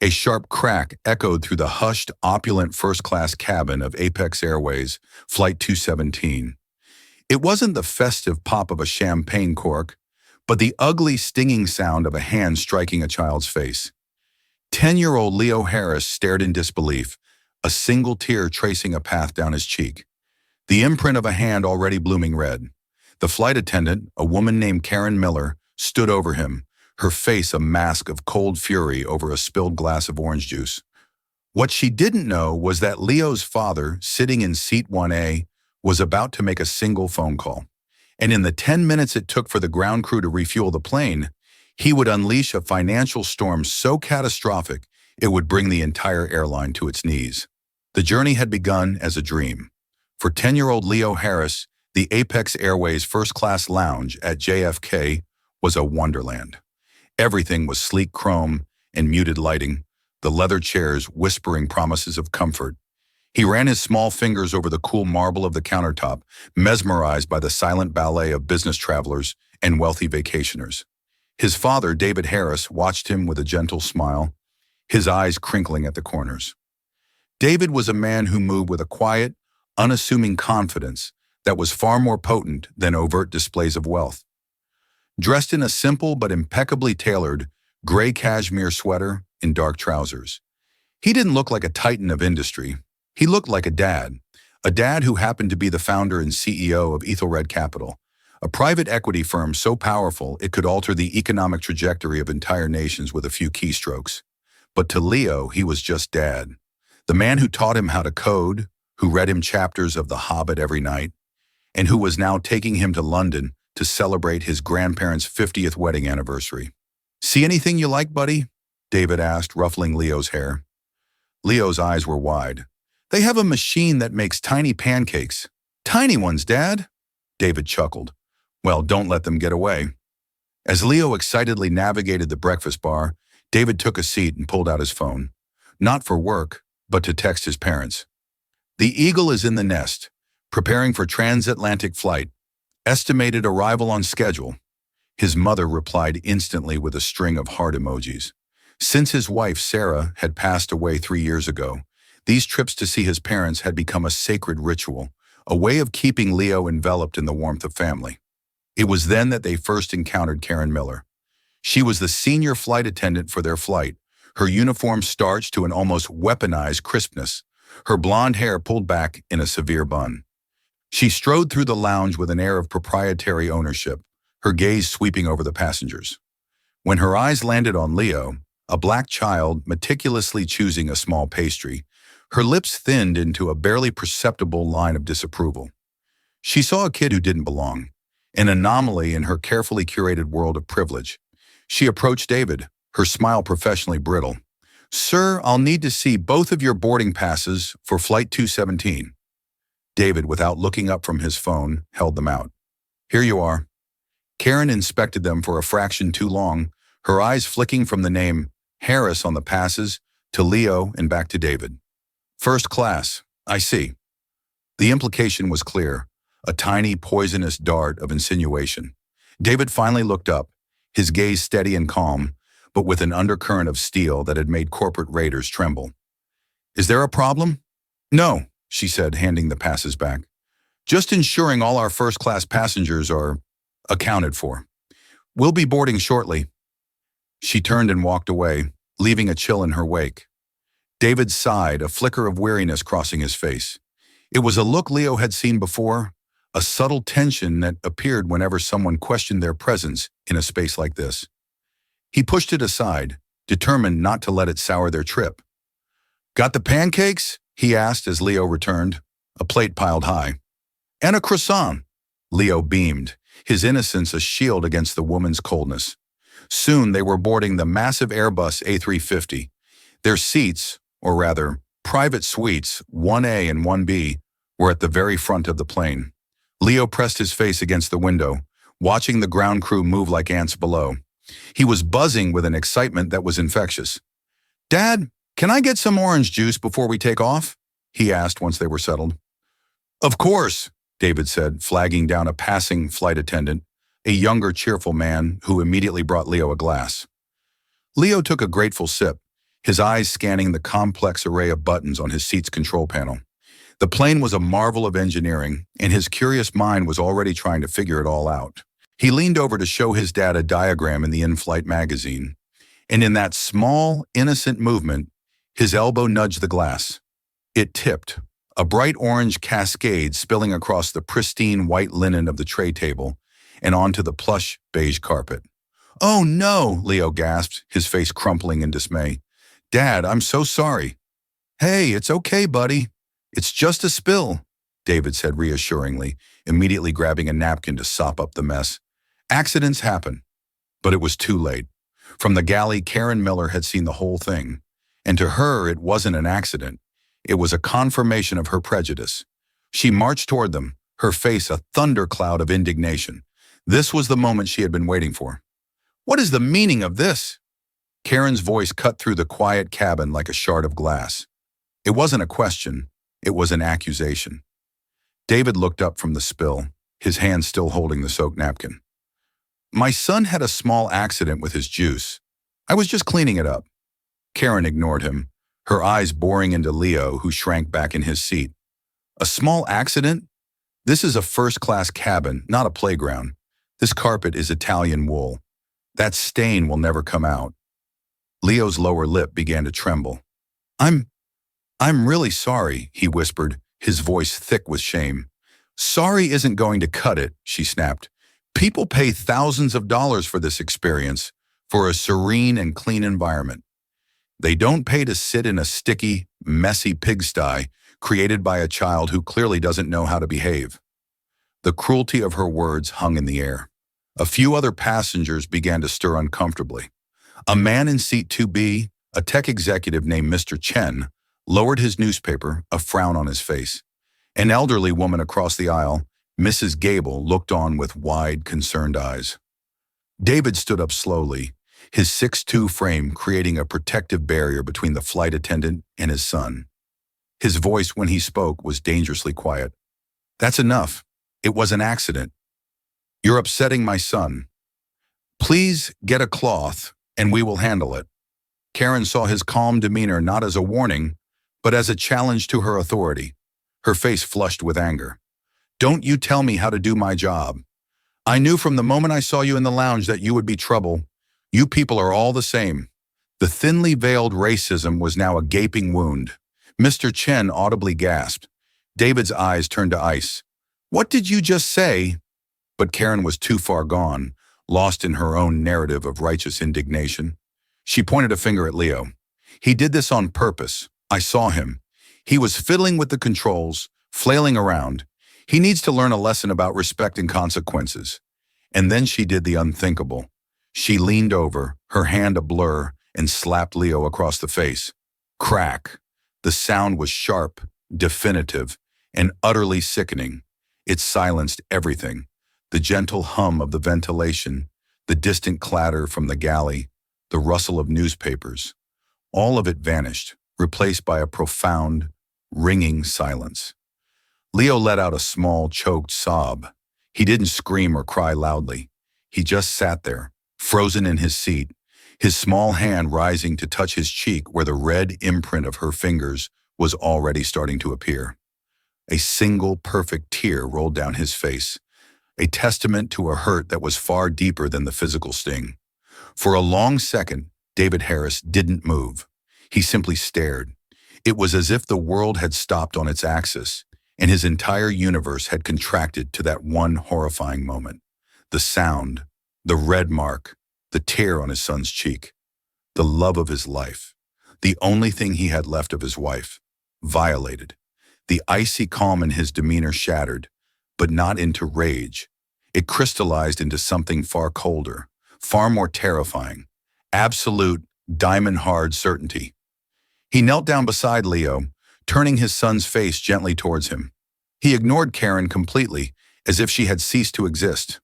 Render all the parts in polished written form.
A sharp crack echoed through the hushed, opulent first-class cabin of Apex Airways, Flight 217. It wasn't the festive pop of a champagne cork, but the ugly, stinging sound of a hand striking a child's face. 10-year-old Leo Harris stared in disbelief, a single tear tracing a path down his cheek. The imprint of a hand already blooming red. The flight attendant, a woman named Karen Miller, stood over him, her face a mask of cold fury over a spilled glass of orange juice. What she didn't know was that Leo's father, sitting in seat 1A, was about to make a single phone call. And in the 10 minutes it took for the ground crew to refuel the plane, he would unleash a financial storm so catastrophic it would bring the entire airline to its knees. The journey had begun as a dream. For 10-year-old Leo Harris, the Apex Airways first-class lounge at JFK was a wonderland. Everything was sleek chrome and muted lighting, the leather chairs whispering promises of comfort. He ran his small fingers over the cool marble of the countertop, mesmerized by the silent ballet of business travelers and wealthy vacationers. His father, David Harris, watched him with a gentle smile, his eyes crinkling at the corners. David was a man who moved with a quiet, unassuming confidence that was far more potent than overt displays of wealth. Dressed in a simple but impeccably tailored gray cashmere sweater and dark trousers, he didn't look like a titan of industry. He looked like a dad who happened to be the founder and CEO of Ethelred Capital, a private equity firm so powerful it could alter the economic trajectory of entire nations with a few keystrokes. But to Leo, he was just dad, the man who taught him how to code, who read him chapters of The Hobbit every night, and who was now taking him to London to celebrate his grandparents' 50th wedding anniversary. "See anything you like, buddy?" David asked, ruffling Leo's hair. Leo's eyes were wide. "They have a machine that makes tiny pancakes." "Tiny ones, Dad?" David chuckled. "Well, don't let them get away." As Leo excitedly navigated the breakfast bar, David took a seat and pulled out his phone. Not for work, but to text his parents. "The Eagle is in the nest, preparing for transatlantic flight. Estimated arrival on schedule." His mother replied instantly with a string of heart emojis. Since his wife, Sarah, had passed away 3 years ago, these trips to see his parents had become a sacred ritual, a way of keeping Leo enveloped in the warmth of family. It was then that they first encountered Karen Miller. She was the senior flight attendant for their flight, her uniform starched to an almost weaponized crispness, her blonde hair pulled back in a severe bun. She strode through the lounge with an air of proprietary ownership, her gaze sweeping over the passengers. When her eyes landed on Leo, a black child meticulously choosing a small pastry, her lips thinned into a barely perceptible line of disapproval. She saw a kid who didn't belong, an anomaly in her carefully curated world of privilege. She approached David, her smile professionally brittle. "Sir, I'll need to see both of your boarding passes for Flight 217. David, without looking up from his phone, held them out. "Here you are." Karen inspected them for a fraction too long, her eyes flicking from the name Harris on the passes to Leo and back to David. "First class, I see." The implication was clear, a tiny, poisonous dart of insinuation. David finally looked up, his gaze steady and calm, but with an undercurrent of steel that had made corporate raiders tremble. "Is there a problem?" "No," she said, handing the passes back. "Just ensuring all our first-class passengers are accounted for. We'll be boarding shortly." She turned and walked away, leaving a chill in her wake. David sighed, a flicker of weariness crossing his face. It was a look Leo had seen before, a subtle tension that appeared whenever someone questioned their presence in a space like this. He pushed it aside, determined not to let it sour their trip. "Got the pancakes?" he asked as Leo returned, a plate piled high. "And a croissant." Leo beamed, his innocence a shield against the woman's coldness. Soon they were boarding the massive Airbus A350. Their seats, or rather, private suites, 1A and 1B, were at the very front of the plane. Leo pressed his face against the window, watching the ground crew move like ants below. He was buzzing with an excitement that was infectious. "Dad, can I get some orange juice before we take off?" he asked once they were settled. "Of course," David said, flagging down a passing flight attendant, a younger, cheerful man who immediately brought Leo a glass. Leo took a grateful sip, his eyes scanning the complex array of buttons on his seat's control panel. The plane was a marvel of engineering, and his curious mind was already trying to figure it all out. He leaned over to show his dad a diagram in the in-flight magazine, and in that small, innocent movement, his elbow nudged the glass. It tipped, a bright orange cascade spilling across the pristine white linen of the tray table and onto the plush beige carpet. "Oh no," Leo gasped, his face crumpling in dismay. "Dad, I'm so sorry." "Hey, it's okay, buddy. It's just a spill," David said reassuringly, immediately grabbing a napkin to sop up the mess. "Accidents happen." But it was too late. From the galley, Karen Miller had seen the whole thing. And to her, it wasn't an accident. It was a confirmation of her prejudice. She marched toward them, her face a thundercloud of indignation. This was the moment she had been waiting for. "What is the meaning of this?" Karen's voice cut through the quiet cabin like a shard of glass. It wasn't a question, it was an accusation. David looked up from the spill, his hand still holding the soaked napkin. "My son had a small accident with his juice. I was just cleaning it up." Karen ignored him, her eyes boring into Leo, who shrank back in his seat. "A small accident? This is a first-class cabin, not a playground. This carpet is Italian wool. That stain will never come out." Leo's lower lip began to tremble. I'm really sorry," he whispered, his voice thick with shame. "Sorry isn't going to cut it," she snapped. "People pay thousands of dollars for this experience, for a serene and clean environment. They don't pay to sit in a sticky, messy pigsty created by a child who clearly doesn't know how to behave." The cruelty of her words hung in the air. A few other passengers began to stir uncomfortably. A man in seat 2B, a tech executive named Mr. Chen, lowered his newspaper, a frown on his face. An elderly woman across the aisle, Mrs. Gable, looked on with wide, concerned eyes. David stood up slowly, his 6'2" frame creating a protective barrier between the flight attendant and his son. His voice, when he spoke, was dangerously quiet. "That's enough. It was an accident. You're upsetting my son. Please get a cloth, and we will handle it." Karen saw his calm demeanor not as a warning, but as a challenge to her authority. Her face flushed with anger. "Don't you tell me how to do my job. I knew from the moment I saw you in the lounge that you would be trouble. You people are all the same." The thinly veiled racism was now a gaping wound. Mr. Chen audibly gasped. David's eyes turned to ice. "What did you just say?" But Karen was too far gone, lost in her own narrative of righteous indignation. She pointed a finger at Leo. "He did this on purpose. I saw him. He was fiddling with the controls, flailing around. He needs to learn a lesson about respect and consequences." And then she did the unthinkable. She leaned over, her hand a blur, and slapped Leo across the face. Crack. The sound was sharp, definitive, and utterly sickening. It silenced everything. The gentle hum of the ventilation, the distant clatter from the galley, the rustle of newspapers. All of it vanished, replaced by a profound, ringing silence. Leo let out a small, choked sob. He didn't scream or cry loudly. He just sat there, frozen in his seat, his small hand rising to touch his cheek where the red imprint of her fingers was already starting to appear. A single perfect tear rolled down his face, a testament to a hurt that was far deeper than the physical sting. For a long second, David Harris didn't move. He simply stared. It was as if the world had stopped on its axis, and his entire universe had contracted to that one horrifying moment. The sound, the red mark, the tear on his son's cheek, the love of his life, the only thing he had left of his wife, violated. The icy calm in his demeanor shattered, but not into rage. It crystallized into something far colder, far more terrifying, absolute, diamond-hard certainty. He knelt down beside Leo, turning his son's face gently towards him. He ignored Karen completely, as if she had ceased to exist.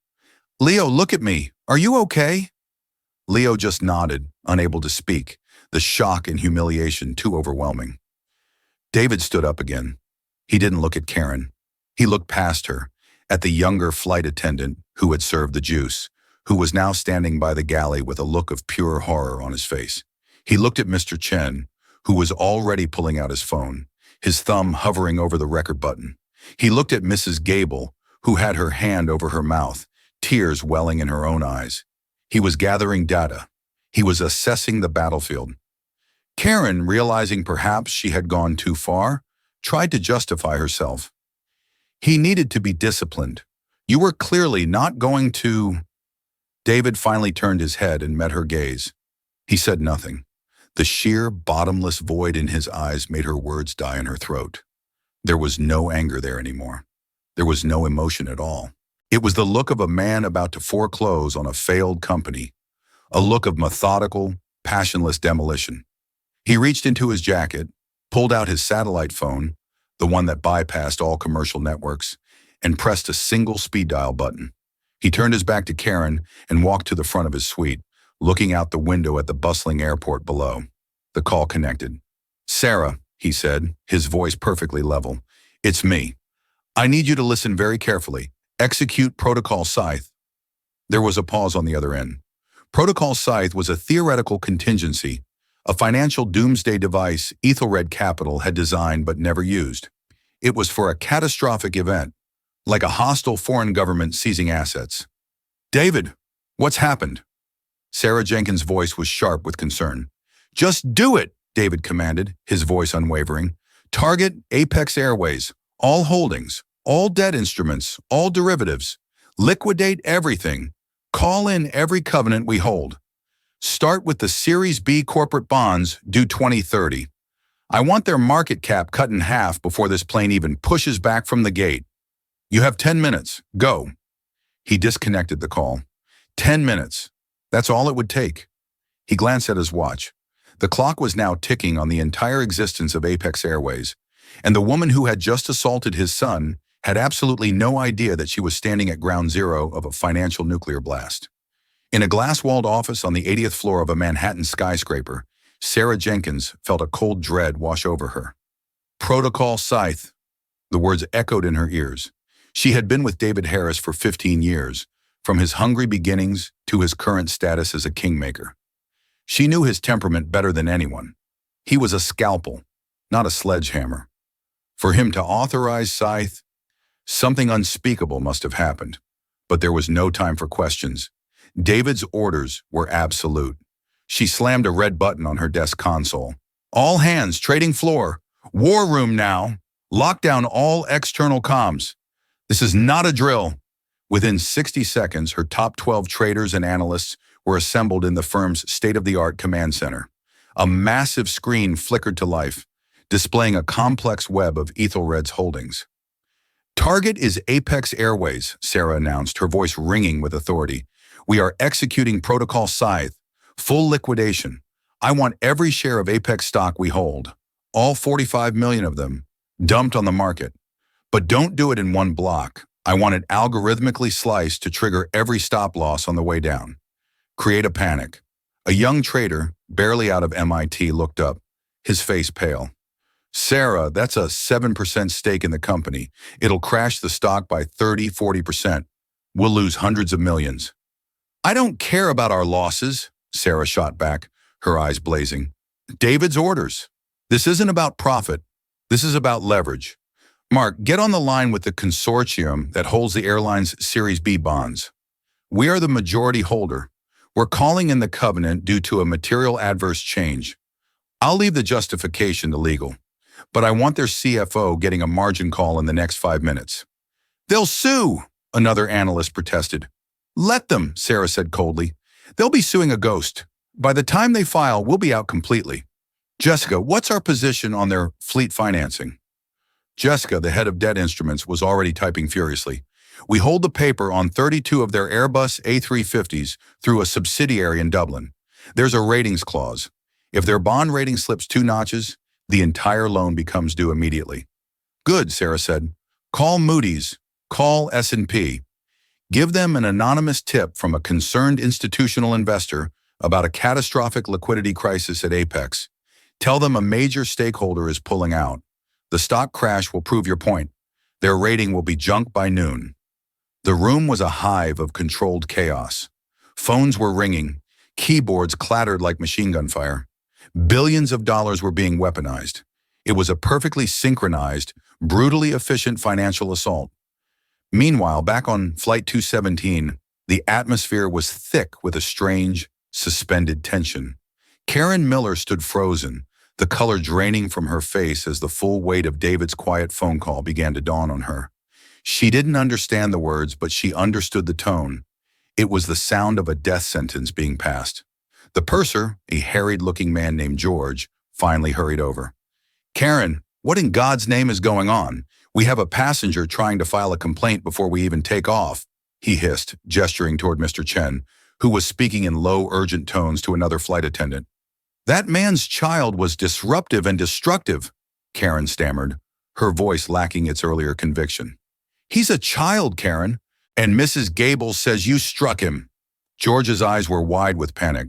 "Leo, look at me. Are you okay?" Leo just nodded, unable to speak, the shock and humiliation too overwhelming. David stood up again. He didn't look at Karen. He looked past her, at the younger flight attendant who had served the juice, who was now standing by the galley with a look of pure horror on his face. He looked at Mr. Chen, who was already pulling out his phone, his thumb hovering over the record button. He looked at Mrs. Gable, who had her hand over her mouth, tears welling in her own eyes. He was gathering data. He was assessing the battlefield. Karen, realizing perhaps she had gone too far, tried to justify herself. He needed to be disciplined. You were clearly not going to... David finally turned his head and met her gaze. He said nothing. The sheer, bottomless void in his eyes made her words die in her throat. There was no anger there anymore. There was no emotion at all. It was the look of a man about to foreclose on a failed company, a look of methodical, passionless demolition. He reached into his jacket, pulled out his satellite phone, the one that bypassed all commercial networks, and pressed a single speed dial button. He turned his back to Karen and walked to the front of his suite, looking out the window at the bustling airport below. The call connected. "Sarah," he said, his voice perfectly level. "It's me. I need you to listen very carefully. Execute Protocol Scythe." There was a pause on the other end. Protocol Scythe was a theoretical contingency, a financial doomsday device Ethelred Capital had designed but never used. It was for a catastrophic event, like a hostile foreign government seizing assets. "David, what's happened?" Sarah Jenkins' voice was sharp with concern. "Just do it," David commanded, his voice unwavering. "Target Apex Airways, all holdings, all debt instruments, all derivatives. Liquidate everything. Call in every covenant we hold. Start with the Series B corporate bonds due 2030. I want their market cap cut in half before this plane even pushes back from the gate. You have 10 minutes. Go." He disconnected the call. 10 minutes. That's all it would take. He glanced at his watch. The clock was now ticking on the entire existence of Apex Airways, and the woman who had just assaulted his son had absolutely no idea that she was standing at ground zero of a financial nuclear blast. In a glass-walled office on the 80th floor of a Manhattan skyscraper, Sarah Jenkins felt a cold dread wash over her. Protocol Scythe. The words echoed in her ears. She had been with David Harris for 15 years, from his hungry beginnings to his current status as a kingmaker. She knew his temperament better than anyone. He was a scalpel, not a sledgehammer. For him to authorize Scythe, something unspeakable must have happened, but there was no time for questions. David's orders were absolute. She slammed a red button on her desk console. "All hands, trading floor. War room now. Lock down all external comms. This is not a drill." Within 60 seconds, her top 12 traders and analysts were assembled in the firm's state-of-the-art command center. A massive screen flickered to life, displaying a complex web of Ethelred's holdings. "Target is Apex Airways," Sarah announced, her voice ringing with authority. "We are executing Protocol Scythe. Full liquidation. I want every share of Apex stock we hold, all 45 million of them, dumped on the market. But don't do it in one block. I want it algorithmically sliced to trigger every stop loss on the way down. Create a panic." A young trader, barely out of MIT, looked up, his face pale. "Sarah, that's a 7% stake in the company. It'll crash the stock by 30–40%. We'll lose hundreds of millions." "I don't care about our losses," Sarah shot back, her eyes blazing. "David's orders. This isn't about profit. This is about leverage. Mark, get on the line with the consortium that holds the airline's Series B bonds. We are the majority holder. We're calling in the covenant due to a material adverse change. I'll leave the justification to legal, but I want their CFO getting a margin call in the next 5 minutes." "They'll sue," another analyst protested. "Let them," Sarah said coldly. "They'll be suing a ghost. By the time they file, we'll be out completely. Jessica, what's our position on their fleet financing?" Jessica, the head of debt instruments, was already typing furiously. "We hold the paper on 32 of their Airbus A350s through a subsidiary in Dublin. There's a ratings clause. If their bond rating slips 2 notches, the entire loan becomes due immediately." "Good," Sarah said. "Call Moody's. Call S&P. Give them an anonymous tip from a concerned institutional investor about a catastrophic liquidity crisis at Apex. Tell them a major stakeholder is pulling out. The stock crash will prove your point. Their rating will be junk by noon." The room was a hive of controlled chaos. Phones were ringing. Keyboards clattered like machine gun fire. Billions of dollars were being weaponized. It was a perfectly synchronized, brutally efficient financial assault. Meanwhile, back on Flight 217, the atmosphere was thick with a strange, suspended tension. Karen Miller stood frozen, the color draining from her face as the full weight of David's quiet phone call began to dawn on her. She didn't understand the words, but she understood the tone. It was the sound of a death sentence being passed. The purser, a harried-looking man named George, finally hurried over. "Karen, what in God's name is going on? We have a passenger trying to file a complaint before we even take off," he hissed, gesturing toward Mr. Chen, who was speaking in low, urgent tones to another flight attendant. "That man's child was disruptive and destructive," Karen stammered, her voice lacking its earlier conviction. "He's a child, Karen, and Mrs. Gable says you struck him." George's eyes were wide with panic.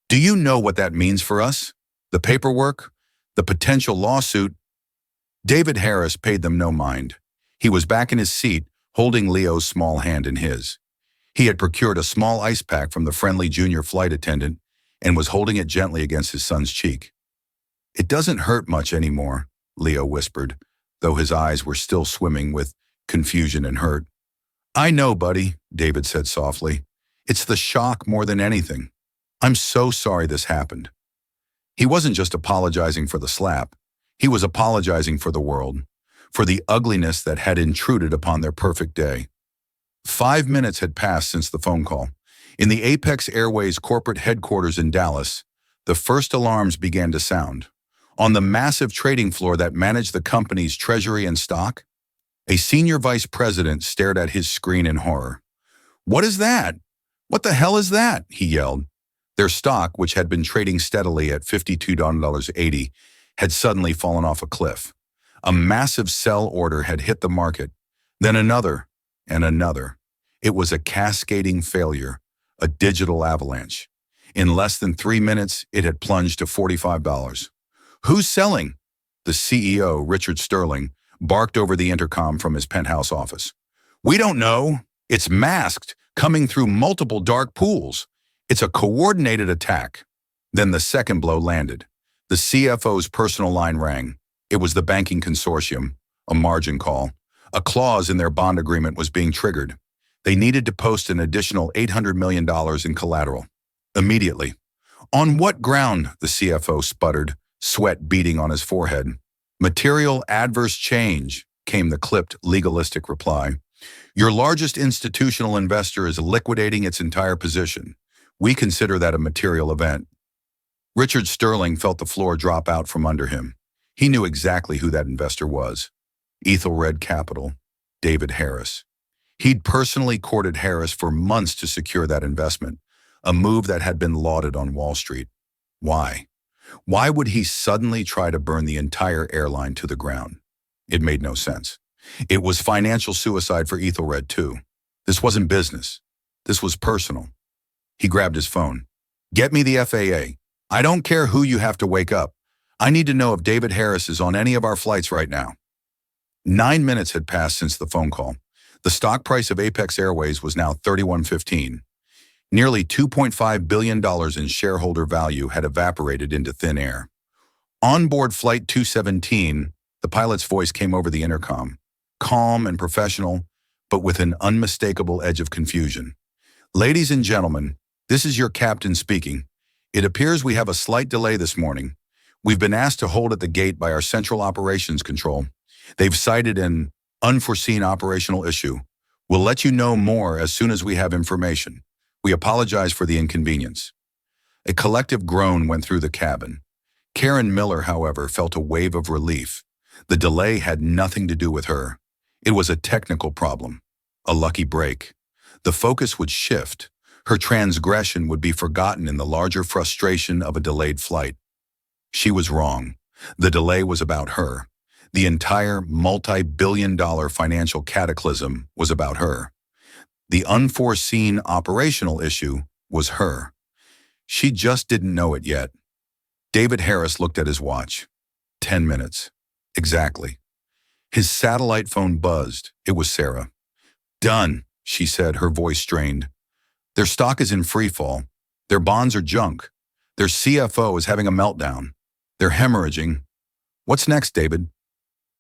"Do you know what that means for us? The paperwork? The potential lawsuit?" David Harris paid them no mind. He was back in his seat, holding Leo's small hand in his. He had procured a small ice pack from the friendly junior flight attendant and was holding it gently against his son's cheek. "It doesn't hurt much anymore," Leo whispered, though his eyes were still swimming with confusion and hurt. "I know, buddy," David said softly. "It's the shock more than anything. I'm so sorry this happened." He wasn't just apologizing for the slap. He was apologizing for the world, for the ugliness that had intruded upon their perfect day. 5 minutes had passed since the phone call. In the Apex Airways corporate headquarters in Dallas, the first alarms began to sound. On the massive trading floor that managed the company's treasury and stock, a senior vice president stared at his screen in horror. "What is that? What the hell is that?" he yelled. Their stock, which had been trading steadily at $52.80, had suddenly fallen off a cliff. A massive sell order had hit the market, then another and another. It was a cascading failure, a digital avalanche. In less than 3 minutes, it had plunged to $45. "Who's selling?" The CEO, Richard Sterling, barked over the intercom from his penthouse office. "We don't know. It's masked, coming through multiple dark pools. It's a coordinated attack." Then the second blow landed. The CFO's personal line rang. It was the banking consortium, a margin call. A clause in their bond agreement was being triggered. They needed to post an additional $800 million in collateral. Immediately. "On what ground?" the CFO sputtered, sweat beading on his forehead. "Material adverse change," came the clipped, legalistic reply. "Your largest institutional investor is liquidating its entire position. We consider that a material event." Richard Sterling felt the floor drop out from under him. He knew exactly who that investor was. Ethelred Capital, David Harris. He'd personally courted Harris for months to secure that investment, a move that had been lauded on Wall Street. Why? Why would he suddenly try to burn the entire airline to the ground? It made no sense. It was financial suicide for Ethelred, too. This wasn't business. This was personal. He grabbed his phone. "Get me the FAA. I don't care who you have to wake up. I need to know if David Harris is on any of our flights right now." 9 minutes had passed since the phone call. The stock price of Apex Airways was now $31.15. Nearly $2.5 billion in shareholder value had evaporated into thin air. On board Flight 217, the pilot's voice came over the intercom, calm and professional, but with an unmistakable edge of confusion. "Ladies and gentlemen, this is your captain speaking. It appears we have a slight delay this morning. We've been asked to hold at the gate by our Central Operations Control. They've cited an unforeseen operational issue. We'll let you know more as soon as we have information. We apologize for the inconvenience." A collective groan went through the cabin. Karen Miller, however, felt a wave of relief. The delay had nothing to do with her. It was a technical problem, a lucky break. The focus would shift. Her transgression would be forgotten in the larger frustration of a delayed flight. She was wrong. The delay was about her. The entire multi-billion-dollar financial cataclysm was about her. The unforeseen operational issue was her. She just didn't know it yet. David Harris looked at his watch. 10 minutes. Exactly. His satellite phone buzzed. It was Sarah. "Done," she said, her voice strained. "Their stock is in free fall. Their bonds are junk. Their CFO is having a meltdown. They're hemorrhaging. What's next, David?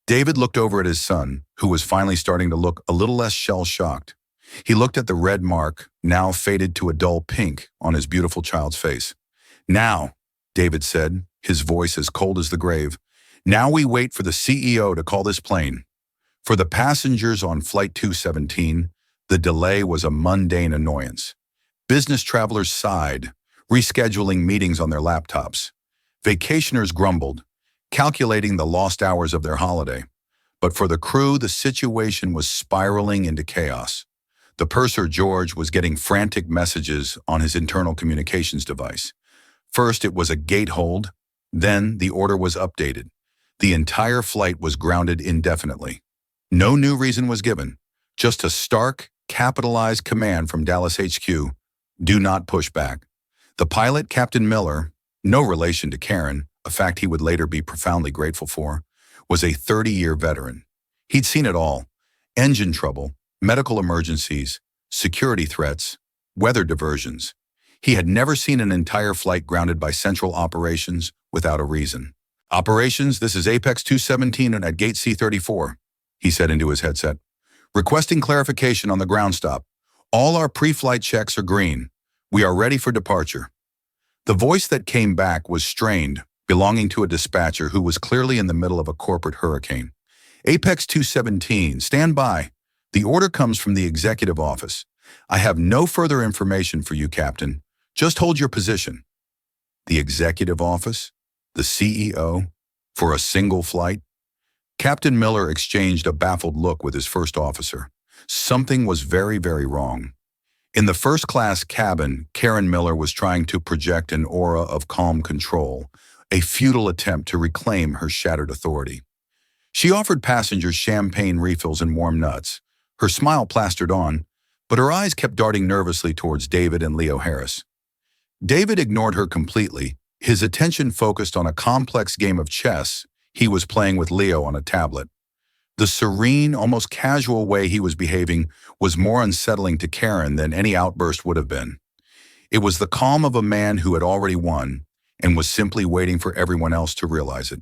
David looked over at his son, who was finally starting to look a little less shell-shocked. He looked at the red mark, now faded to a dull pink, on his beautiful child's face. Now, David said, his voice as cold as the grave, now we wait for the CEO to call this plane. For the passengers on Flight 217, the delay was a mundane annoyance. Business travelers sighed, rescheduling meetings on their laptops. Vacationers grumbled, calculating the lost hours of their holiday. But for the crew, the situation was spiraling into chaos. The purser, George, was getting frantic messages on his internal communications device. First, it was a gate hold. Then, the order was updated. The entire flight was grounded indefinitely. No new reason was given, just a stark, capitalized command from Dallas HQ, do not push back. The pilot, Captain Miller, no relation to Karen, a fact he would later be profoundly grateful for, was a 30-year veteran. He'd seen it all: engine trouble, medical emergencies, security threats, weather diversions. He had never seen an entire flight grounded by central operations without a reason. Operations, this is Apex 217 and at gate C34, he said into his headset. Requesting clarification on the ground stop. All our pre-flight checks are green. We are ready for departure. The voice that came back was strained, belonging to a dispatcher who was clearly in the middle of a corporate hurricane. Apex 217, stand by. The order comes from the executive office. I have no further information for you, Captain. Just hold your position. The executive office? The CEO? For a single flight? Captain Miller exchanged a baffled look with his first officer. Something was very, very wrong. In the first-class cabin, Karen Miller was trying to project an aura of calm control, a futile attempt to reclaim her shattered authority. She offered passengers champagne refills and warm nuts, her smile plastered on, but her eyes kept darting nervously towards David and Leo Harris. David ignored her completely, his attention focused on a complex game of chess he was playing with Leo on a tablet. The serene, almost casual way he was behaving was more unsettling to Karen than any outburst would have been. It was the calm of a man who had already won and was simply waiting for everyone else to realize it.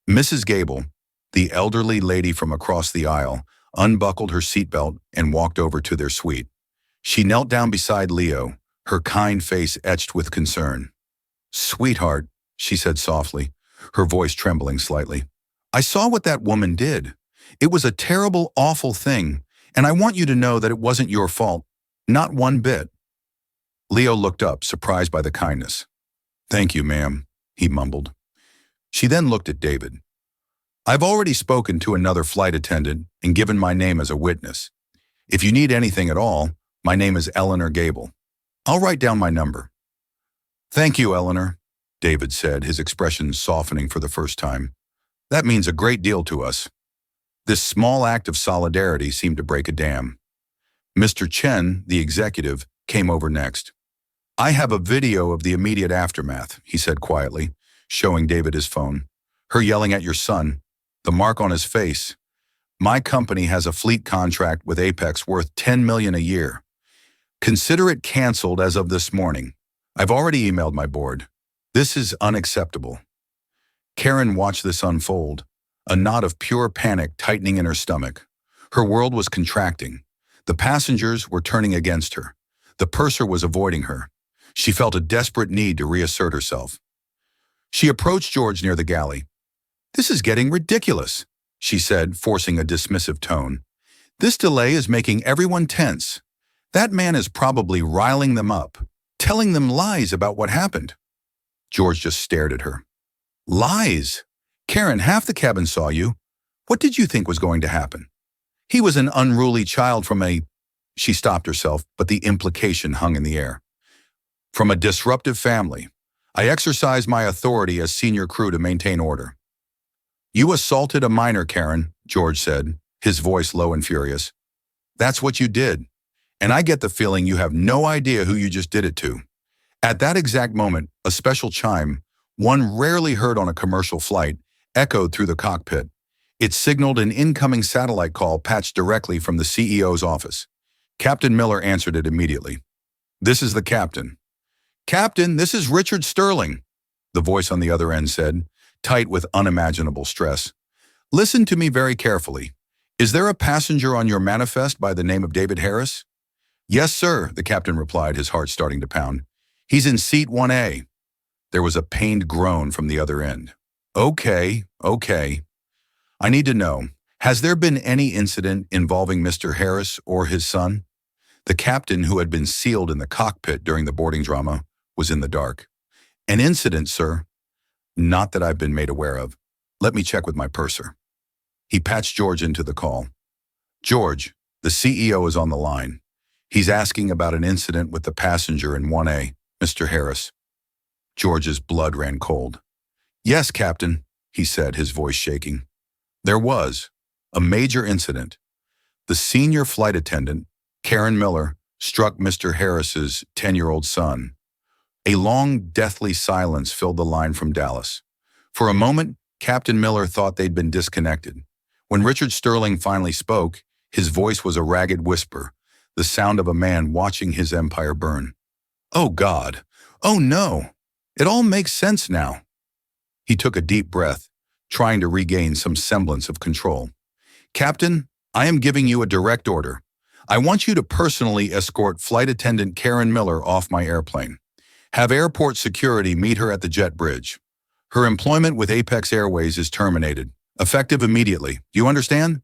Mrs. Gable, the elderly lady from across the aisle, unbuckled her seatbelt and walked over to their suite. She knelt down beside Leo, her kind face etched with concern. "Sweetheart," she said softly, her voice trembling slightly, "I saw what that woman did. It was a terrible, awful thing, and I want you to know that it wasn't your fault. Not one bit." Leo looked up, surprised by the kindness. "Thank you, ma'am," he mumbled. She then looked at David. "I've already spoken to another flight attendant and given my name as a witness. If you need anything at all, my name is Eleanor Gable. I'll write down my number." "Thank you, Eleanor," David said, his expression softening for the first time. "That means a great deal to us." This small act of solidarity seemed to break a dam. Mr. Chen, the executive, came over next. "I have a video of the immediate aftermath," he said quietly, showing David his phone. "Her yelling at your son, the mark on his face. My company has a fleet contract with Apex worth $10 million a year. Consider it canceled as of this morning. I've already emailed my board. This is unacceptable." Karen watched this unfold, a knot of pure panic tightening in her stomach. Her world was contracting. The passengers were turning against her. The purser was avoiding her. She felt a desperate need to reassert herself. She approached George near the galley. "This is getting ridiculous," she said, forcing a dismissive tone. "This delay is making everyone tense. That man is probably riling them up, telling them lies about what happened." George just stared at her. "Lies? Karen, half the cabin saw you. What did you think was going to happen? He was an unruly child from a—" She stopped herself, but the implication hung in the air. "From a disruptive family. I exercised my authority as senior crew to maintain order." "You assaulted a minor, Karen," George said, his voice low and furious. "That's what you did. And I get the feeling you have no idea who you just did it to." At that exact moment, a special chime, one rarely heard on a commercial flight, echoed through the cockpit. It signaled an incoming satellite call patched directly from the CEO's office. Captain Miller answered it immediately. "This is the captain." "Captain, this is Richard Sterling," the voice on the other end said, tight with unimaginable stress. "Listen to me very carefully. Is there a passenger on your manifest by the name of David Harris?" "Yes, sir," the captain replied, his heart starting to pound. "He's in seat 1A. There was a pained groan from the other end. Okay. I need to know, has there been any incident involving Mr. Harris or his son?" The captain, who had been sealed in the cockpit during the boarding drama, was in the dark. "An incident, sir? Not that I've been made aware of. Let me check with my purser." He patched George into the call. "George, the CEO is on the line. He's asking about an incident with the passenger in 1A, Mr. Harris." George's blood ran cold. "Yes, Captain," he said, his voice shaking. "There was a major incident. The senior flight attendant, Karen Miller, struck Mr. Harris's 10-year-old son." A long, deathly silence filled the line from Dallas. For a moment, Captain Miller thought they'd been disconnected. When Richard Sterling finally spoke, his voice was a ragged whisper, the sound of a man watching his empire burn. "Oh, God. Oh, no. It all makes sense now." He took a deep breath, trying to regain some semblance of control. "Captain, I am giving you a direct order. I want you to personally escort flight attendant Karen Miller off my airplane. Have airport security meet her at the jet bridge. Her employment with Apex Airways is terminated, effective immediately. Do you understand?"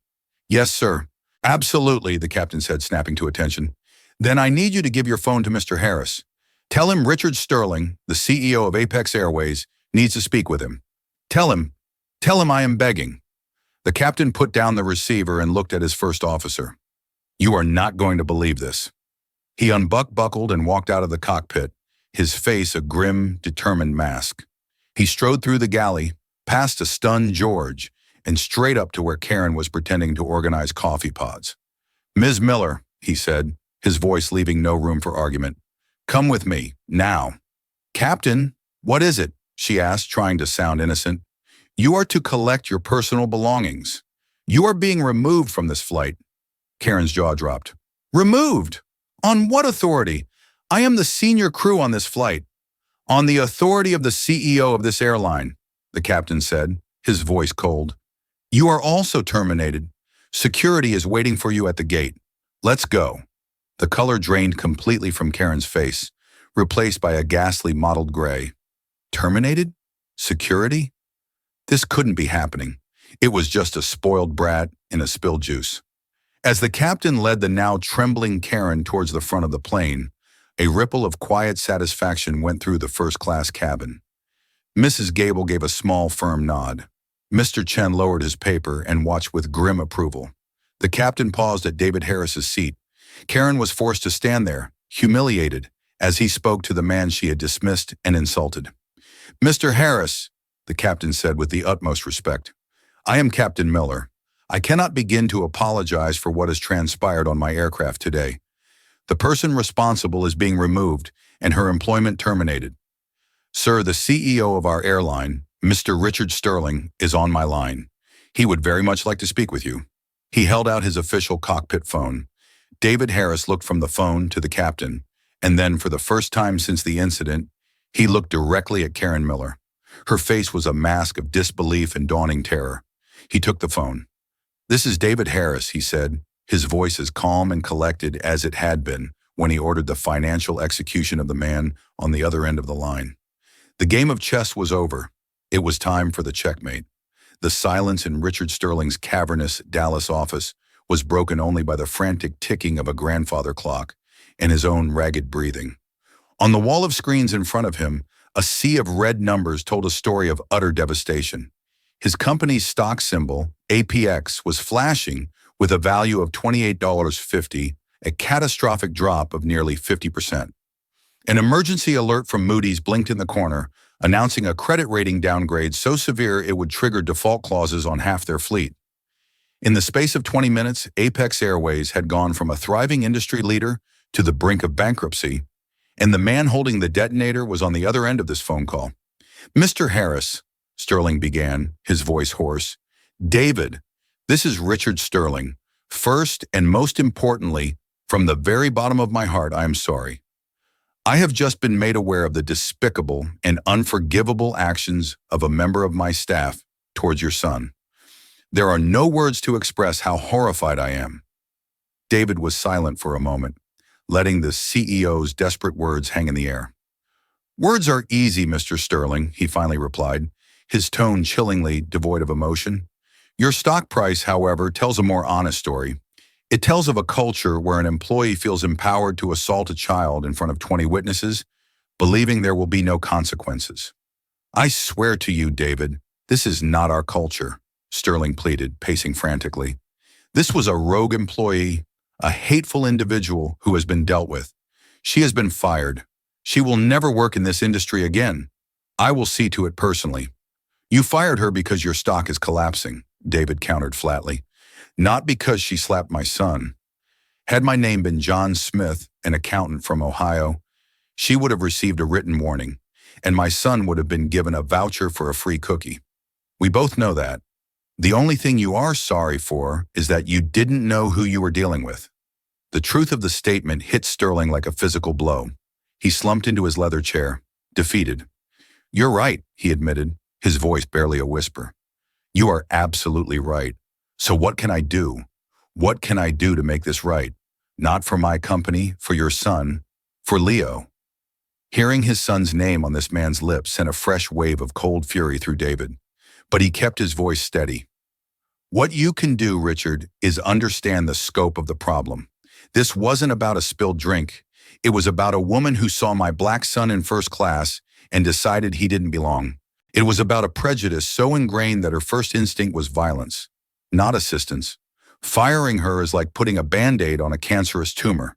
"Yes, sir." "Absolutely," the captain said, snapping to attention. "Then I need you to give your phone to Mr. Harris. Tell him Richard Sterling, the CEO of Apex Airways, needs to speak with him. Tell him I am begging." The captain put down the receiver and looked at his first officer. "You are not going to believe this." He unbuckled and walked out of the cockpit, his face a grim, determined mask. He strode through the galley, past a stunned George, and straight up to where Karen was pretending to organize coffee pods. "Ms. Miller," he said, his voice leaving no room for argument. "Come with me, now." "Captain, what is it?" she asked, trying to sound innocent. "You are to collect your personal belongings. You are being removed from this flight." Karen's jaw dropped. "Removed? On what authority? I am the senior crew on this flight." "On the authority of the CEO of this airline," the captain said, his voice cold. "You are also terminated. Security is waiting for you at the gate. Let's go." The color drained completely from Karen's face, replaced by a ghastly mottled gray. Terminated? Security? This couldn't be happening. It was just a spoiled brat in a spilled juice. As the captain led the now trembling Karen towards the front of the plane, a ripple of quiet satisfaction went through the first-class cabin. Mrs. Gable gave a small, firm nod. Mr. Chen lowered his paper and watched with grim approval. The captain paused at David Harris's seat. Karen was forced to stand there, humiliated, as he spoke to the man she had dismissed and insulted. "Mr. Harris," the captain said with the utmost respect, "I am Captain Miller. I cannot begin to apologize for what has transpired on my aircraft today. The person responsible is being removed and her employment terminated. Sir, the CEO of our airline, Mr. Richard Sterling, is on my line. He would very much like to speak with you." He held out his official cockpit phone. David Harris looked from the phone to the captain, and then, for the first time since the incident, he looked directly at Karen Miller. Her face was a mask of disbelief and dawning terror. He took the phone. "This is David Harris," he said, his voice as calm and collected as it had been when he ordered the financial execution of the man on the other end of the line. The game of chess was over. It was time for the checkmate. The silence in Richard Sterling's cavernous Dallas office was broken only by the frantic ticking of a grandfather clock and his own ragged breathing. On the wall of screens in front of him, a sea of red numbers told a story of utter devastation. His company's stock symbol, APX, was flashing with a value of $28.50, a catastrophic drop of nearly 50%. An emergency alert from Moody's blinked in the corner, announcing a credit rating downgrade so severe it would trigger default clauses on half their fleet. In the space of 20 minutes, Apex Airways had gone from a thriving industry leader to the brink of bankruptcy, and the man holding the detonator was on the other end of this phone call. "Mr. Harris," Sterling began, his voice hoarse. "David, this is Richard Sterling. First and most importantly, from the very bottom of my heart, I am sorry. I have just been made aware of the despicable and unforgivable actions of a member of my staff towards your son. There are no words to express how horrified I am." David was silent for a moment, letting the CEO's desperate words hang in the air. "Words are easy, Mr. Sterling," he finally replied, his tone chillingly devoid of emotion. "Your stock price, however, tells a more honest story. It tells of a culture where an employee feels empowered to assault a child in front of 20 witnesses, believing there will be no consequences. I swear to you, David, this is not our culture," Sterling pleaded, pacing frantically. "This was a rogue employee, a hateful individual who has been dealt with. She has been fired. She will never work in this industry again. I will see to it personally." "You fired her because your stock is collapsing," David countered flatly. "Not because she slapped my son. Had my name been John Smith, an accountant from Ohio, she would have received a written warning, and my son would have been given a voucher for a free cookie. We both know that. The only thing you are sorry for is that you didn't know who you were dealing with." The truth of the statement hit Sterling like a physical blow. He slumped into his leather chair, defeated. "You're right," he admitted, his voice barely a whisper. "You are absolutely right. So what can I do? What can I do to make this right? Not for my company, for your son, for Leo." Hearing his son's name on this man's lips sent a fresh wave of cold fury through David, but he kept his voice steady. "What you can do, Richard, is understand the scope of the problem. This wasn't about a spilled drink. It was about a woman who saw my black son in first class and decided he didn't belong. It was about a prejudice so ingrained that her first instinct was violence, not assistance. Firing her is like putting a Band-Aid on a cancerous tumor.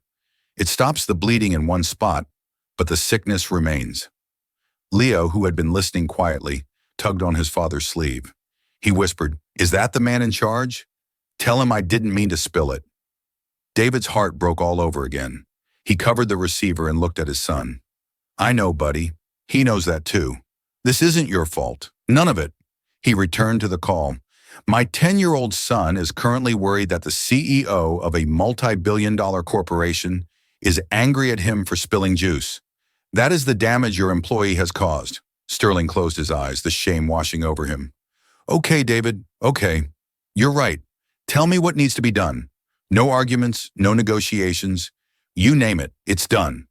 It stops the bleeding in one spot, but the sickness remains." Leo, who had been listening quietly, tugged on his father's sleeve. He whispered, "Is that the man in charge? Tell him I didn't mean to spill it." David's heart broke all over again. He covered the receiver and looked at his son. "I know, buddy. He knows that too. This isn't your fault. None of it." He returned to the call. "My 10-year-old son is currently worried that the CEO of a multi-billion-dollar corporation is angry at him for spilling juice. That is the damage your employee has caused." Sterling closed his eyes, the shame washing over him. "Okay, David, okay. You're right. Tell me what needs to be done. No arguments, no negotiations. You name it, it's done."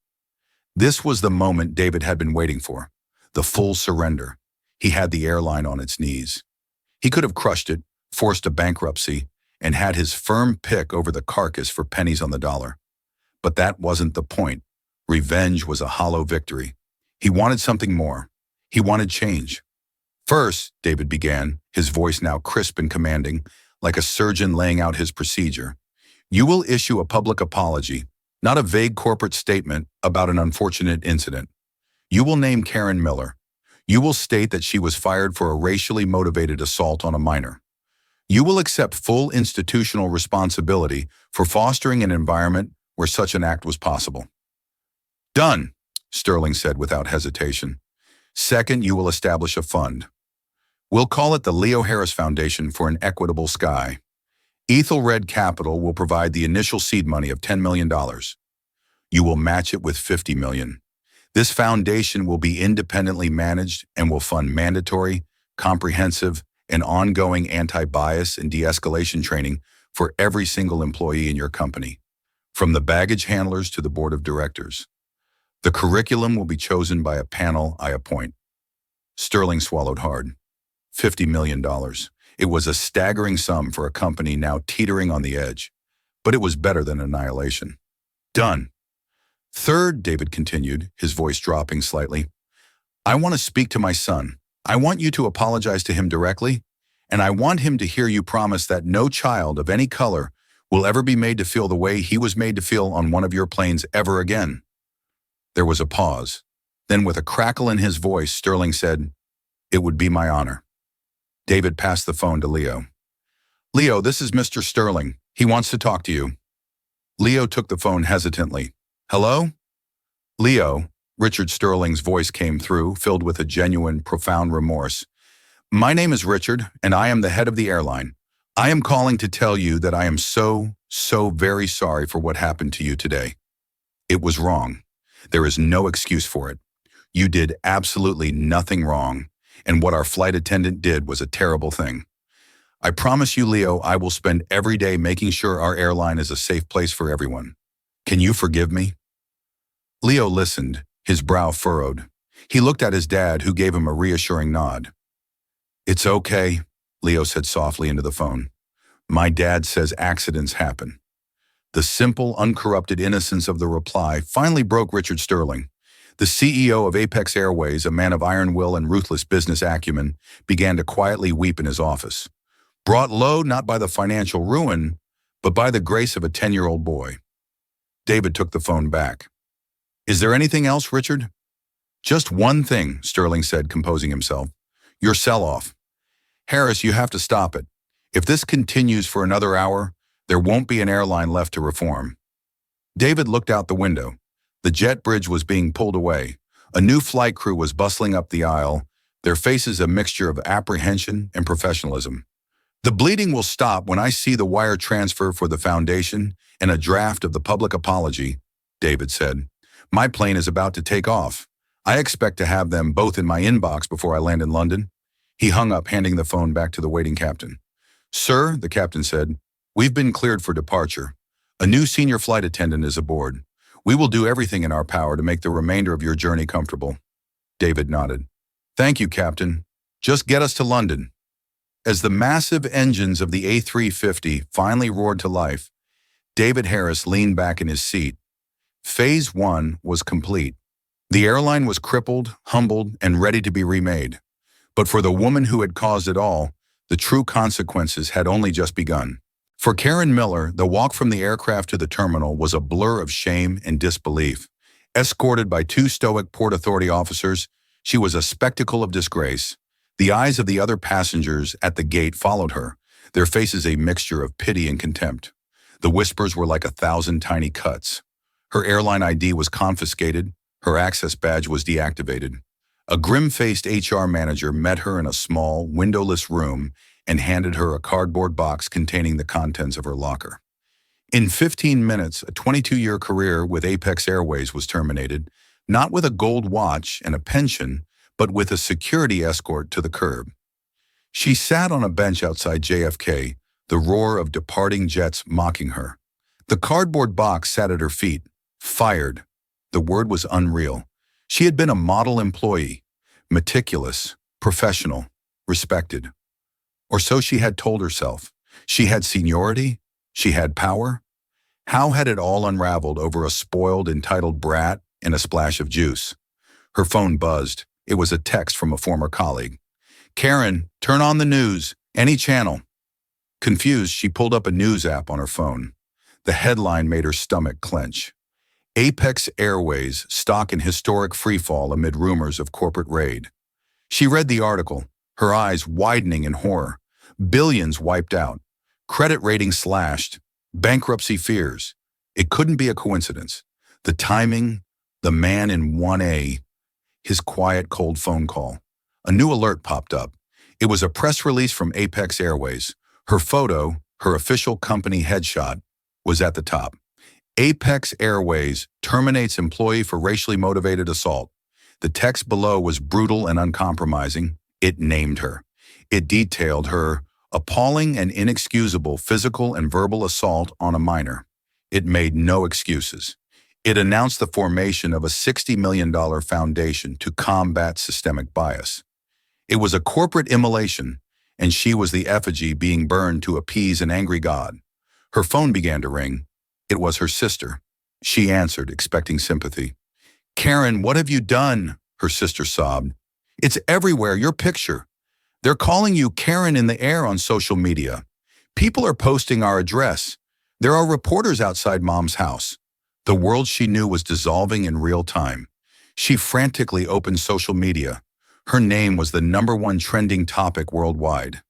This was the moment David had been waiting for. The full surrender. He had the airline on its knees. He could have crushed it, forced a bankruptcy, and had his firm pick over the carcass for pennies on the dollar. But that wasn't the point. Revenge was a hollow victory. He wanted something more. He wanted change. "First," David began, his voice now crisp and commanding, like a surgeon laying out his procedure, "you will issue a public apology, not a vague corporate statement about an unfortunate incident. You will name Karen Miller. You will state that she was fired for a racially motivated assault on a minor. You will accept full institutional responsibility for fostering an environment where such an act was possible." "Done," Sterling said without hesitation. "Second, you will establish a fund. We'll call it the Leo Harris Foundation for an Equitable Sky. Ethelred Capital will provide the initial seed money of $10 million. You will match it with $50 million. This foundation will be independently managed and will fund mandatory, comprehensive, and ongoing anti-bias and de-escalation training for every single employee in your company, from the baggage handlers to the board of directors. The curriculum will be chosen by a panel I appoint." Sterling swallowed hard. $50 million. It was a staggering sum for a company now teetering on the edge, but it was better than annihilation. "Done." "Third," David continued, his voice dropping slightly, "I want to speak to my son. I want you to apologize to him directly, and I want him to hear you promise that no child of any color will ever be made to feel the way he was made to feel on one of your planes ever again." There was a pause. Then with a crackle in his voice, Sterling said, "It would be my honor." David passed the phone to Leo. "Leo, this is Mr. Sterling. He wants to talk to you." Leo took the phone hesitantly. "Hello?" "Leo," Richard Sterling's voice came through, filled with a genuine, profound remorse. "My name is Richard, and I am the head of the airline. I am calling to tell you that I am so very sorry for what happened to you today. It was wrong. There is no excuse for it. You did absolutely nothing wrong, and what our flight attendant did was a terrible thing. I promise you, Leo, I will spend every day making sure our airline is a safe place for everyone. Can you forgive me?" Leo listened, his brow furrowed. He looked at his dad, who gave him a reassuring nod. "It's okay," Leo said softly into the phone. "My dad says accidents happen." The simple, uncorrupted innocence of the reply finally broke Richard Sterling. The CEO of Apex Airways, a man of iron will and ruthless business acumen, began to quietly weep in his office, brought low not by the financial ruin, but by the grace of a 10-year-old boy. David took the phone back. "Is there anything else, Richard?" "Just one thing," Sterling said, composing himself. "Your sell-off. Harris, you have to stop it. If this continues for another hour, there won't be an airline left to reform." David looked out the window. The jet bridge was being pulled away. A new flight crew was bustling up the aisle, their faces a mixture of apprehension and professionalism. "The bleeding will stop when I see the wire transfer for the foundation and a draft of the public apology," David said. "My plane is about to take off. I expect to have them both in my inbox before I land in London." He hung up, handing the phone back to the waiting captain. "Sir," the captain said, "we've been cleared for departure. A new senior flight attendant is aboard. We will do everything in our power to make the remainder of your journey comfortable." David nodded. "Thank you, Captain. Just get us to London." As the massive engines of the A350 finally roared to life, David Harris leaned back in his seat. Phase 1 was complete. The airline was crippled, humbled, and ready to be remade. But for the woman who had caused it all, the true consequences had only just begun. For Karen Miller, the walk from the aircraft to the terminal was a blur of shame and disbelief. Escorted by 2 stoic Port Authority officers, she was a spectacle of disgrace. The eyes of the other passengers at the gate followed her, their faces a mixture of pity and contempt. The whispers were like 1,000 tiny cuts. Her airline ID was confiscated, her access badge was deactivated. A grim-faced HR manager met her in a small, windowless room and handed her a cardboard box containing the contents of her locker. In 15 minutes, a 22-year career with Apex Airways was terminated, not with a gold watch and a pension, but with a security escort to the curb. She sat on a bench outside JFK, the roar of departing jets mocking her. The cardboard box sat at her feet. Fired. The word was unreal. She had been a model employee, meticulous, professional, respected. Or so she had told herself. She had seniority. She had power. How had it all unraveled over a spoiled, entitled brat and a splash of juice? Her phone buzzed. It was a text from a former colleague. "Karen, turn on the news. Any channel." Confused, she pulled up a news app on her phone. The headline made her stomach clench. Apex Airways, stock in historic freefall amid rumors of corporate raid. She read the article, her eyes widening in horror. Billions wiped out. Credit rating slashed. Bankruptcy fears. It couldn't be a coincidence. The timing, the man in 1A, his quiet, cold phone call. A new alert popped up. It was a press release from Apex Airways. Her photo, her official company headshot, was at the top. Apex Airways terminates employee for racially motivated assault. The text below was brutal and uncompromising. It named her. It detailed her appalling and inexcusable physical and verbal assault on a minor. It made no excuses. It announced the formation of a $60 million foundation to combat systemic bias. It was a corporate immolation, and she was the effigy being burned to appease an angry God. Her phone began to ring. It was her sister. She answered, expecting sympathy. "Karen, what have you done?" her sister sobbed. "It's everywhere, your picture. They're calling you Karen in the air on social media. People are posting our address. There are reporters outside Mom's house." The world she knew was dissolving in real time. She frantically opened social media. Her name was the #1 trending topic worldwide.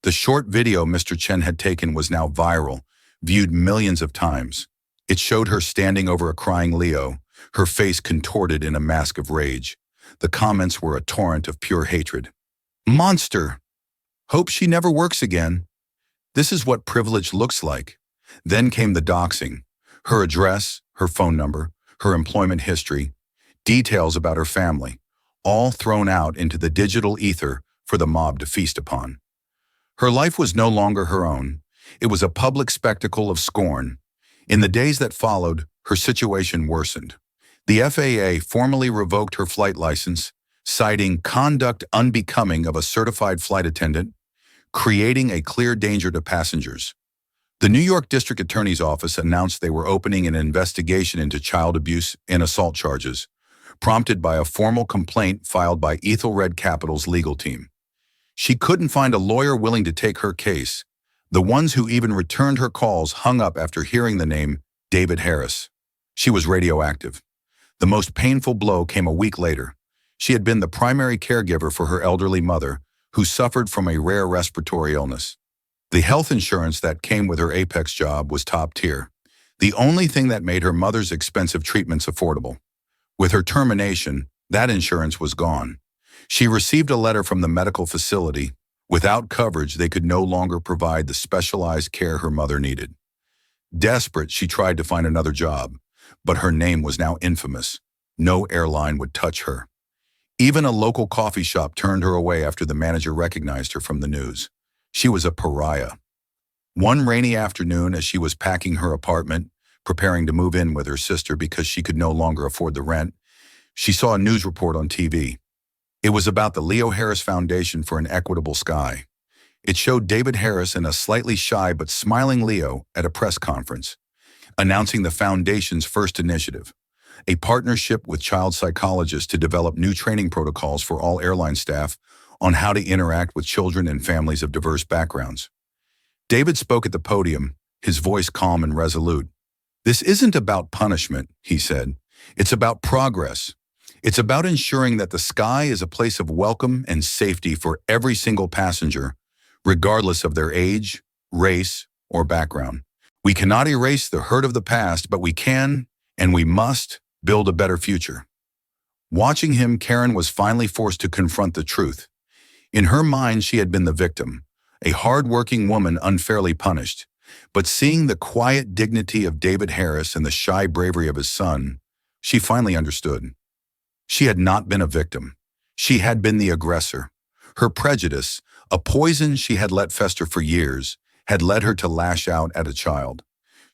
The short video Mr. Chen had taken was now viral, viewed millions of times. It showed her standing over a crying Leo, her face contorted in a mask of rage. The comments were a torrent of pure hatred. "Monster! Hope she never works again. This is what privilege looks like." Then came the doxing. Her address, her phone number, her employment history, details about her family, all thrown out into the digital ether for the mob to feast upon. Her life was no longer her own. It was a public spectacle of scorn. In the days that followed, her situation worsened. The FAA formally revoked her flight license, citing conduct unbecoming of a certified flight attendant, creating a clear danger to passengers. The New York District Attorney's Office announced they were opening an investigation into child abuse and assault charges, prompted by a formal complaint filed by Ethelred Capital's legal team. She couldn't find a lawyer willing to take her case. The ones who even returned her calls hung up after hearing the name David Harris. She was radioactive. The most painful blow came a week later. She had been the primary caregiver for her elderly mother, who suffered from a rare respiratory illness. The health insurance that came with her Apex job was top tier, the only thing that made her mother's expensive treatments affordable. With her termination, that insurance was gone. She received a letter from the medical facility. Without coverage, they could no longer provide the specialized care her mother needed. Desperate, she tried to find another job, but her name was now infamous. No airline would touch her. Even a local coffee shop turned her away after the manager recognized her from the news. She was a pariah. One rainy afternoon, as she was packing her apartment, preparing to move in with her sister because she could no longer afford the rent, she saw a news report on TV. It was about the Leo Harris Foundation for an Equitable Sky. It showed David Harris and a slightly shy but smiling Leo at a press conference, announcing the foundation's first initiative, a partnership with child psychologists to develop new training protocols for all airline staff on how to interact with children and families of diverse backgrounds. David spoke at the podium, his voice calm and resolute. "This isn't about punishment," he said. "It's about progress. It's about ensuring that the sky is a place of welcome and safety for every single passenger, regardless of their age, race, or background. We cannot erase the hurt of the past, but we can, and we must, build a better future." Watching him, Karen was finally forced to confront the truth. In her mind, she had been the victim, a hard-working woman unfairly punished. But seeing the quiet dignity of David Harris and the shy bravery of his son, she finally understood. She had not been a victim. She had been the aggressor. Her prejudice, a poison she had let fester for years, had led her to lash out at a child.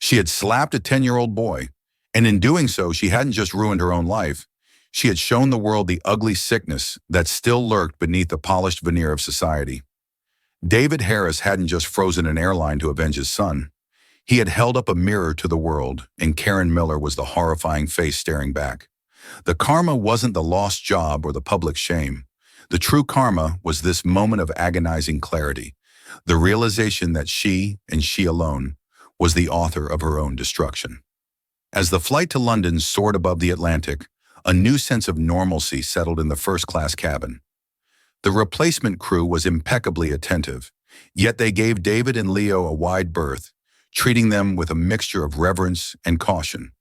She had slapped a 10-year-old boy, and in doing so, she hadn't just ruined her own life. She had shown the world the ugly sickness that still lurked beneath the polished veneer of society. David Harris hadn't just frozen an airline to avenge his son. He had held up a mirror to the world, and Karen Miller was the horrifying face staring back. The karma wasn't the lost job or the public shame. The true karma was this moment of agonizing clarity, the realization that she, and she alone, was the author of her own destruction. As the flight to London soared above the Atlantic, a new sense of normalcy settled in the first-class cabin. The replacement crew was impeccably attentive, yet they gave David and Leo a wide berth, treating them with a mixture of reverence and caution.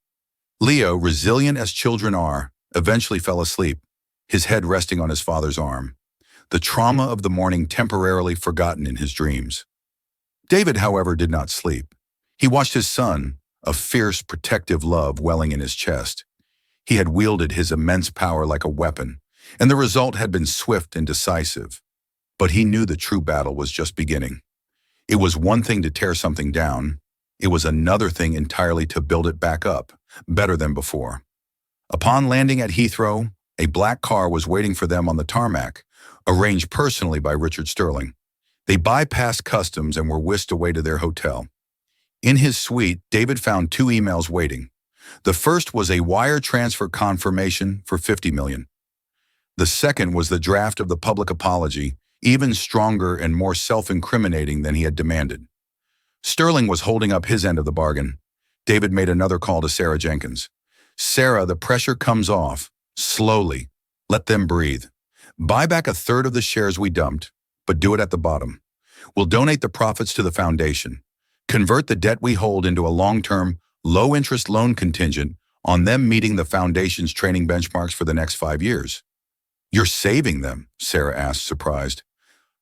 Leo, resilient as children are, eventually fell asleep, his head resting on his father's arm, the trauma of the morning temporarily forgotten in his dreams. David, however, did not sleep. He watched his son, a fierce, protective love welling in his chest. He had wielded his immense power like a weapon, and the result had been swift and decisive. But he knew the true battle was just beginning. It was one thing to tear something down. It was another thing entirely to build it back up, better than before. Upon landing at Heathrow, a black car was waiting for them on the tarmac, arranged personally by Richard Sterling. They bypassed customs and were whisked away to their hotel. In his suite, David found 2 emails waiting. The first was a wire transfer confirmation for $50 million. The second was the draft of the public apology, even stronger and more self-incriminating than he had demanded. Sterling was holding up his end of the bargain. David made another call to Sarah Jenkins. "Sarah, the pressure comes off. Slowly. Let them breathe. Buy back 1/3 of the shares we dumped, but do it at the bottom. We'll donate the profits to the foundation. Convert the debt we hold into a long-term, low-interest loan contingent on them meeting the foundation's training benchmarks for the next 5 years." "You're saving them?" Sarah asked, surprised.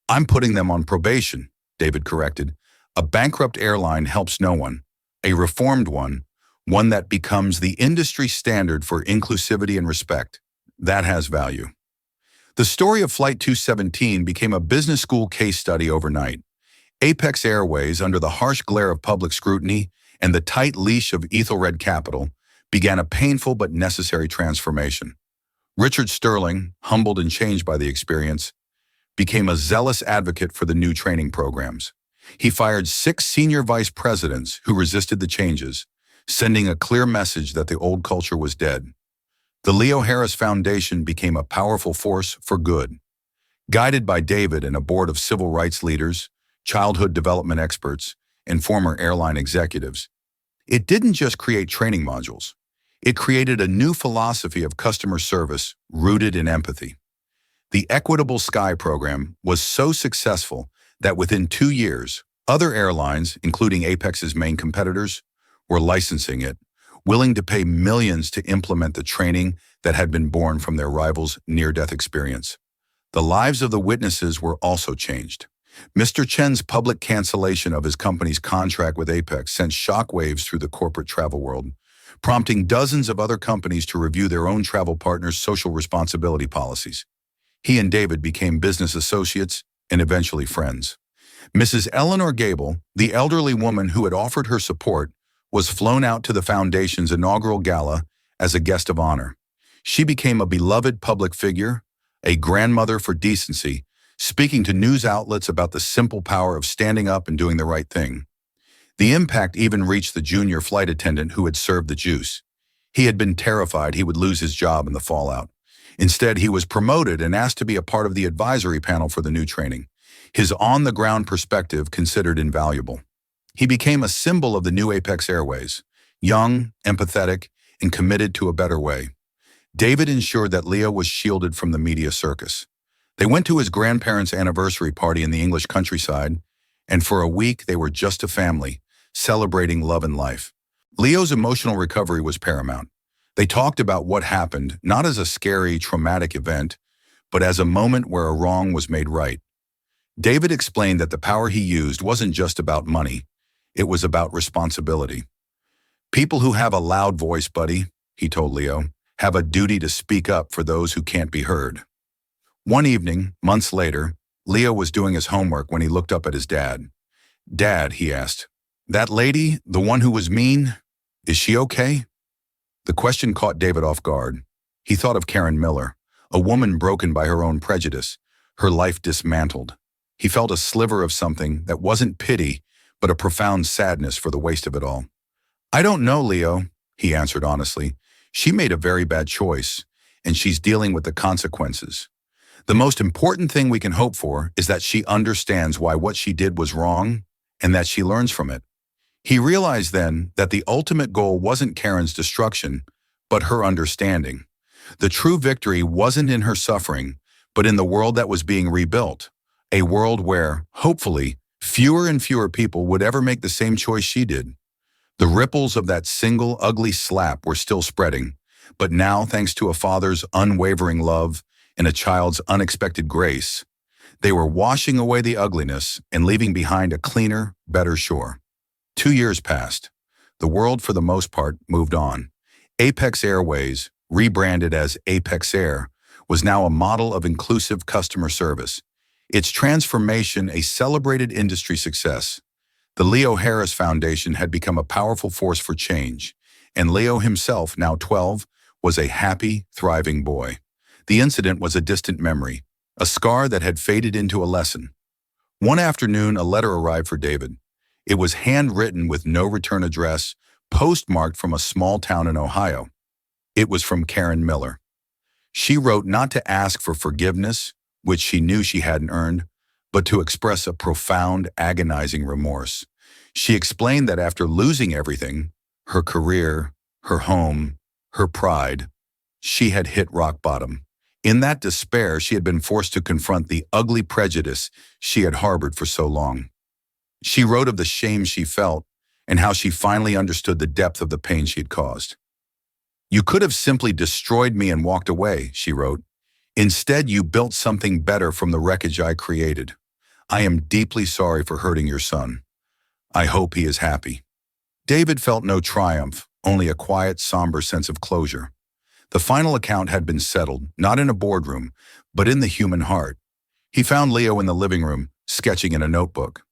"I'm putting them on probation," David corrected. "A bankrupt airline helps no one. A reformed one, one that becomes the industry standard for inclusivity and respect. That has value. The story of Flight 217 became a business school case study overnight. Apex Airways, under the harsh glare of public scrutiny and the tight leash of Ethelred Capital, began a painful but necessary transformation. Richard Sterling, humbled and changed by the experience, became a zealous advocate for the new training programs. He fired 6 senior vice presidents who resisted the changes, sending a clear message that the old culture was dead. The Leo Harris Foundation became a powerful force for good. Guided by David and a board of civil rights leaders, childhood development experts, and former airline executives, it didn't just create training modules. It created a new philosophy of customer service rooted in empathy. The Equitable Sky program was so successful that within 2 years, other airlines, including Apex's main competitors, were licensing it, willing to pay millions to implement the training that had been born from their rivals' near-death experience. The lives of the witnesses were also changed. Mr. Chen's public cancellation of his company's contract with Apex sent shockwaves through the corporate travel world, prompting dozens of other companies to review their own travel partners' social responsibility policies. He and David became business associates and eventually friends. Mrs. Eleanor Gable, the elderly woman who had offered her support, was flown out to the Foundation's inaugural gala as a guest of honor. She became a beloved public figure, a grandmother for decency, speaking to news outlets about the simple power of standing up and doing the right thing. The impact even reached the junior flight attendant who had served the juice. He had been terrified he would lose his job in the fallout. Instead, he was promoted and asked to be a part of the advisory panel for the new training, his on-the-ground perspective considered invaluable. He became a symbol of the new Apex Airways, young, empathetic, and committed to a better way. David ensured that Leo was shielded from the media circus. They went to his grandparents' anniversary party in the English countryside, and for a week they were just a family, celebrating love and life. Leo's emotional recovery was paramount. They talked about what happened, not as a scary, traumatic event, but as a moment where a wrong was made right. David explained that the power he used wasn't just about money, it was about responsibility. People who have a loud voice, buddy, he told Leo, have a duty to speak up for those who can't be heard. One evening, months later, Leo was doing his homework when he looked up at his dad. "Dad," he asked, "that lady, the one who was mean, is she okay?" The question caught David off guard. He thought of Karen Miller, a woman broken by her own prejudice, her life dismantled. He felt a sliver of something that wasn't pity, but a profound sadness for the waste of it all. "I don't know, Leo," he answered honestly. "She made a very bad choice, and she's dealing with the consequences. The most important thing we can hope for is that she understands why what she did was wrong, and that she learns from it." He realized then that the ultimate goal wasn't Karen's destruction, but her understanding. The true victory wasn't in her suffering, but in the world that was being rebuilt, a world where, hopefully, fewer and fewer people would ever make the same choice she did. The ripples of that single ugly slap were still spreading, but now, thanks to a father's unwavering love and a child's unexpected grace, they were washing away the ugliness and leaving behind a cleaner, better shore. 2 years passed. The world, for the most part, moved on. Apex Airways, rebranded as Apex Air, was now a model of inclusive customer service. Its transformation a celebrated industry success. The Leo Harris Foundation had become a powerful force for change, and Leo himself, now 12, was a happy, thriving boy. The incident was a distant memory, a scar that had faded into a lesson. One afternoon, a letter arrived for David. It was handwritten with no return address, postmarked from a small town in Ohio. It was from Karen Miller. She wrote not to ask for forgiveness, which she knew she hadn't earned, but to express a profound, agonizing remorse. She explained that after losing everything, her career, her home, her pride, she had hit rock bottom. In that despair, she had been forced to confront the ugly prejudice she had harbored for so long. She wrote of the shame she felt and how she finally understood the depth of the pain she had caused. "You could have simply destroyed me and walked away," she wrote. "Instead, you built something better from the wreckage I created. I am deeply sorry for hurting your son. I hope he is happy." David felt no triumph, only a quiet, somber sense of closure. The final account had been settled, not in a boardroom, but in the human heart. He found Leo in the living room, sketching in a notebook.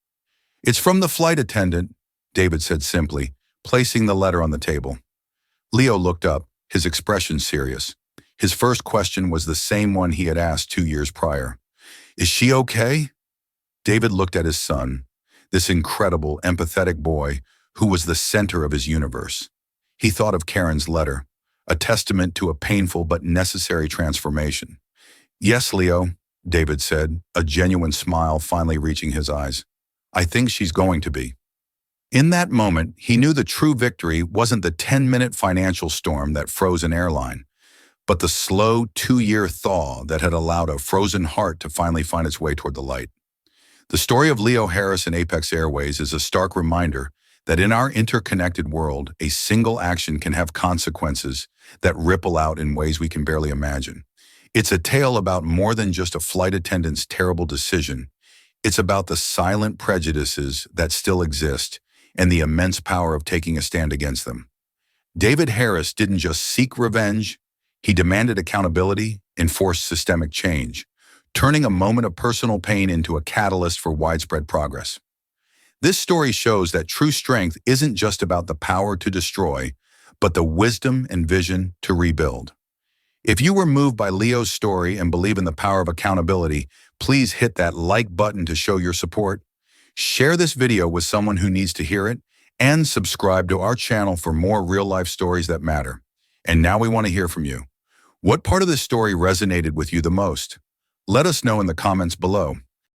"It's from the flight attendant," David said simply, placing the letter on the table. Leo looked up, his expression serious. His first question was the same one he had asked 2 years prior. "Is she okay?" David looked at his son, this incredible, empathetic boy who was the center of his universe. He thought of Karen's letter, a testament to a painful but necessary transformation. "Yes, Leo," David said, a genuine smile finally reaching his eyes. "I think she's going to be." In that moment, he knew the true victory wasn't the 10-minute financial storm that froze an airline, but the slow 2-year thaw that had allowed a frozen heart to finally find its way toward the light. The story of Leo Harris and Apex Airways is a stark reminder that in our interconnected world, a single action can have consequences that ripple out in ways we can barely imagine. It's a tale about more than just a flight attendant's terrible decision. It's about the silent prejudices that still exist and the immense power of taking a stand against them. David Harris didn't just seek revenge, he demanded accountability, enforced systemic change, turning a moment of personal pain into a catalyst for widespread progress. This story shows that true strength isn't just about the power to destroy, but the wisdom and vision to rebuild. If you were moved by Leo's story and believe in the power of accountability, please hit that like button to show your support. Share this video with someone who needs to hear it, and subscribe to our channel for more real-life stories that matter. And now we want to hear from you. What part of this story resonated with you the most? Let us know in the comments below.